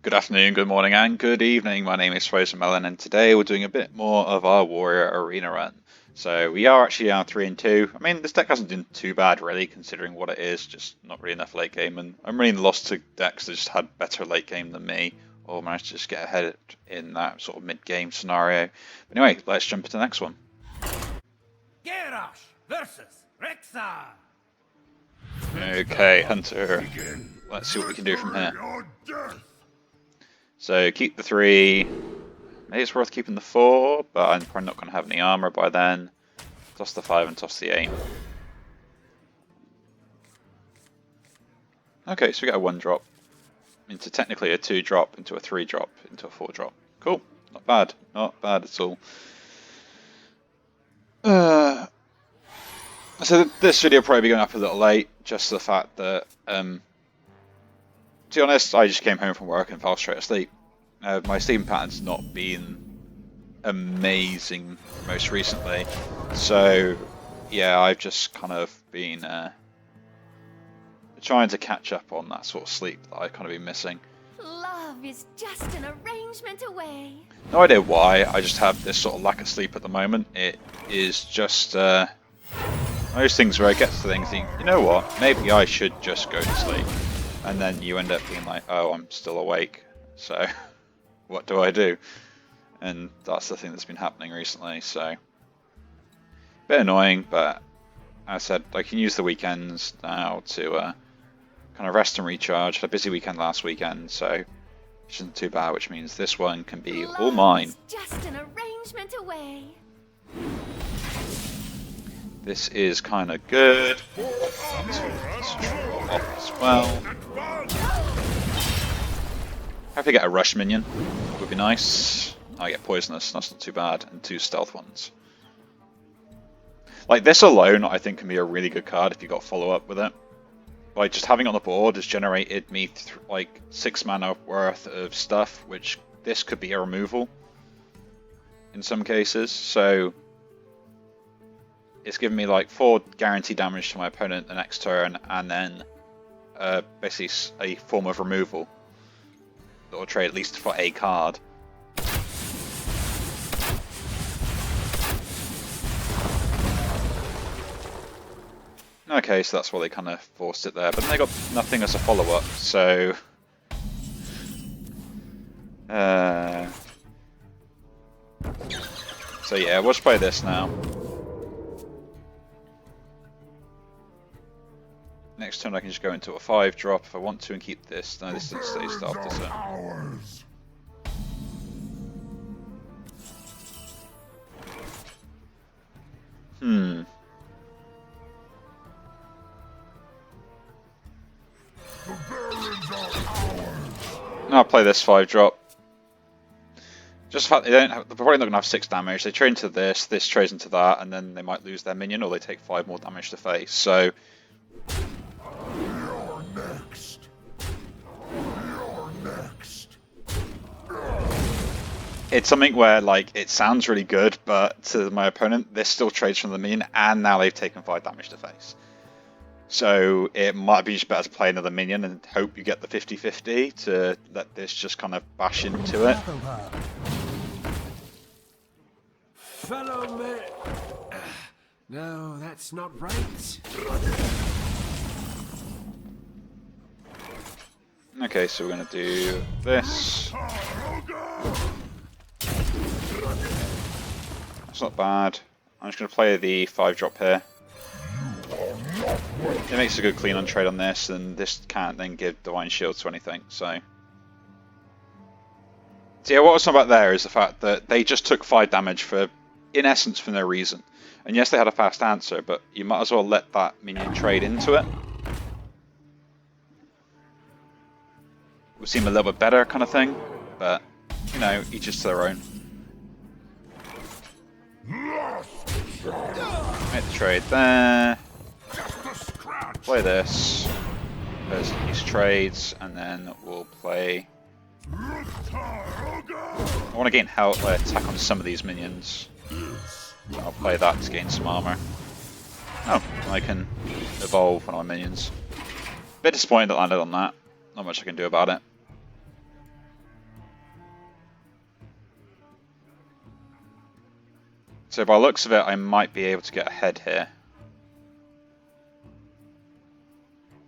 Good afternoon, good morning, and good evening. My name is Frozen Melon, and today we're doing a bit more of our Warrior Arena run. So we are actually now 3 and 2. I mean, this deck hasn't done too bad, really, considering what it is. Just not really enough late game, and I'm really lost to decks that just had better late game than me, or managed to just get ahead in that sort of mid-game scenario. But anyway, let's jump into the next one. Garrosh versus Rexar. Okay, Hunter. Let's see what we can do from here. So keep the 3. Maybe it's worth keeping the 4, but I'm probably not going to have any armor by then. Toss the 5 and toss the 8. Okay, so we get a 1 drop into technically a 2 drop, into a 3 drop, into a 4 drop. Cool, not bad, not bad at all. So this video will probably be going up a little late, just the fact that, to be honest, I just came home from work and fell straight asleep. My sleeping pattern's not been amazing most recently, so yeah, I've just kind of been trying to catch up on that sort of sleep that I've kind of been missing. Love is just an arrangement away. No idea why, I just have this sort of lack of sleep at the moment. It is just those things where I get to things think, you know what, maybe I should just go to sleep. And then you end up being like, oh, I'm still awake, so what do I do? And that's the thing that's been happening recently, so a bit annoying, but as I said, I can use the weekends now to kind of rest and recharge. Had a busy weekend last weekend, so it isn't too bad, which means this one can be all mine. Just an arrangement away. This is kind of good. Let's draw off as well. If I get a rush minion, would be nice. I get poisonous, that's not too bad, and 2 stealth ones. Like this alone, I think can be a really good card if you got follow up with it. Like just having it on the board has generated me like 6 mana worth of stuff, which this could be a removal in some cases. So it's given me like 4 guaranteed damage to my opponent the next turn, and then basically a form of removal that will trade at least for a card. Okay, so that's why they kind of forced it there, but then they got nothing as a follow-up, so so yeah, we'll just play this now. Next turn I can just go into a 5 drop if I want to and keep this. No, this doesn't stay stealth, does it? I'll play this 5 drop. Just the fact they don't have, they're probably not going to have 6 damage. They trade into this, this trades into that, and then they might lose their minion, or they take 5 more damage to face. So You're next. You're next. it's something where like it sounds really good, but to my opponent, this still trades from the minion, and now they've taken 5 damage to face. So it might be just better to play another minion and hope you get the 50-50 to let this just kind of bash into it. Fellow man. No, that's not right. Okay, so we're going to do this. That's not bad. I'm just going to play the 5 drop here. It makes a good clean on trade on this, and this can't then give Divine Shield to anything, so yeah, what was about there is the fact that they just took 5 damage for, in essence, for no reason. And yes, they had a fast answer, but you might as well let that minion trade into it. Would seem a little bit better kind of thing, but, you know, each is to their own. Make the trade there. Play this. There's these trades, and then we'll play. I want to gain health attack on some of these minions. I'll play that to gain some armor. Oh, I can evolve one of my minions. Bit disappointed that I landed on that. Not much I can do about it. So by the looks of it, I might be able to get ahead here.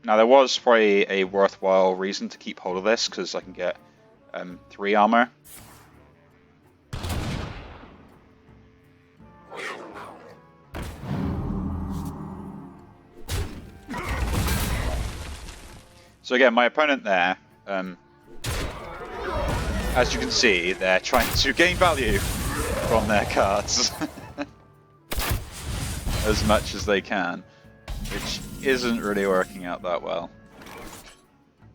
Now there was probably a worthwhile reason to keep hold of this, because I can get 3 armor. So again, my opponent there, as you can see, they're trying to gain value from their cards as much as they can, which isn't really working out that well.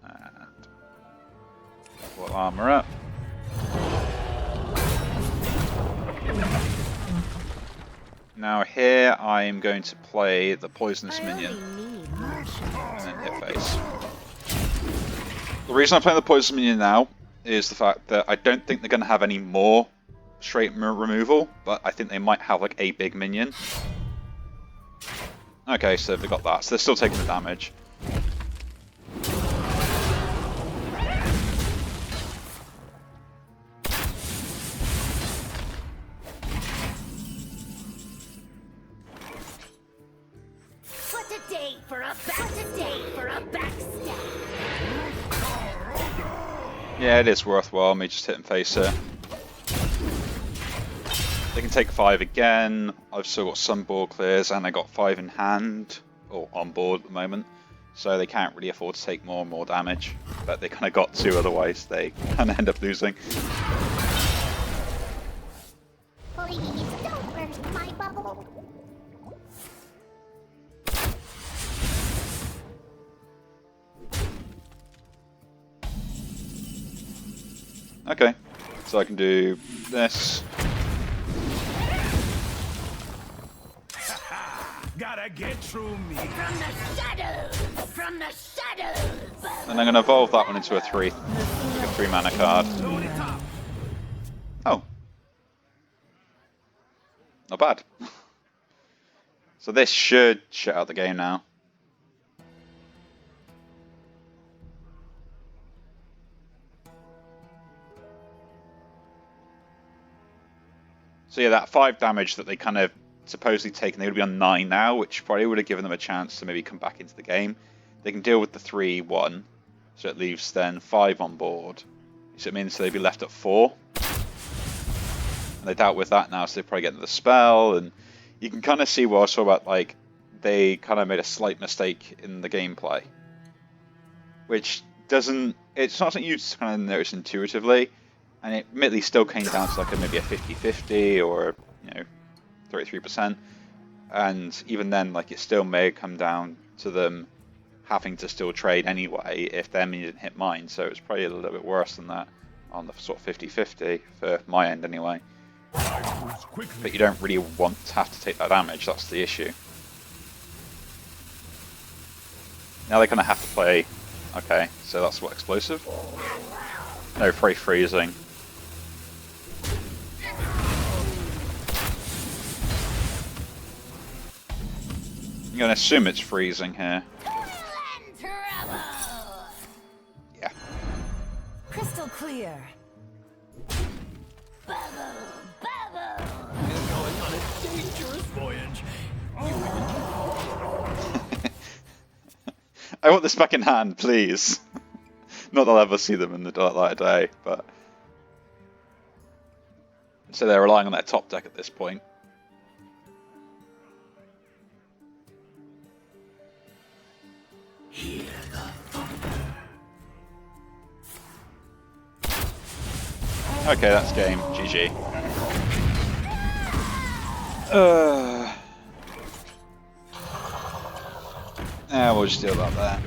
And we'll armor up. Now here I'm going to play the poisonous minion and then hit face. The reason I'm playing the poison minion now is the fact that I don't think they're going to have any more straight removal, but I think they might have like a big minion. Okay, so they've got that, so they're still taking the damage. What a day for a backstab. Yeah, it is worthwhile me just hitting face here. They can take 5 again. I've still got some board clears and I got 5 in hand, or on board at the moment. So they can't really afford to take more and more damage. But they kind of got to, otherwise they kind of end up losing. Please don't burst my bubble. Okay, so I can do this. Gotta get through me. From the shadows! From the shadows! And I'm going to evolve that one into a 3 mana card. Load it up. Oh. Not bad. So this should shut out the game now. So yeah, that 5 damage that they kind of supposedly taken, they would be on 9 now, which probably would have given them a chance to maybe come back into the game. They can deal with the 3-1, so it leaves then 5 on board. So it means they'd be left at 4. And they dealt with that now, so they probably get the spell, and you can kind of see what I saw about, like, they kind of made a slight mistake in the gameplay. Which doesn't, it's not something you kind of notice intuitively, and it admittedly still came down to like maybe a 50-50 or, you know, 33%. And even then, like, it still may come down to them having to still trade anyway if their minion didn't hit mine. So it's probably a little bit worse than that on the sort of 50-50 for my end anyway. But you don't really want to have to take that damage, that's the issue. Now they kind of have to play, okay, so that's what, explosive? No, probably freezing. I'm going to assume it's freezing here. Yeah. Crystal clear. You're going on a dangerous voyage. I want this back in hand, please. Not that I'll ever see them in the light of day, but... So they're relying on their top deck at this point. Okay, that's game. GG. Yeah, we'll just deal about that.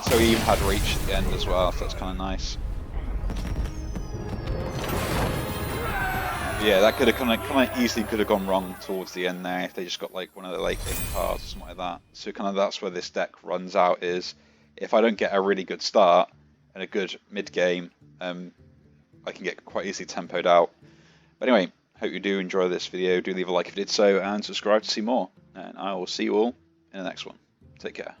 So he even had reach at the end as well, so that's kind of nice. Yeah, that could have kind of easily could have gone wrong towards the end there if they just got like one of the late game cards or something like that. So kind of that's where this deck runs out, is if I don't get a really good start and a good mid game, I can get quite easily tempoed out. But anyway, hope you do enjoy this video. Do leave a like if you did so, and subscribe to see more. And I will see you all in the next one. Take care.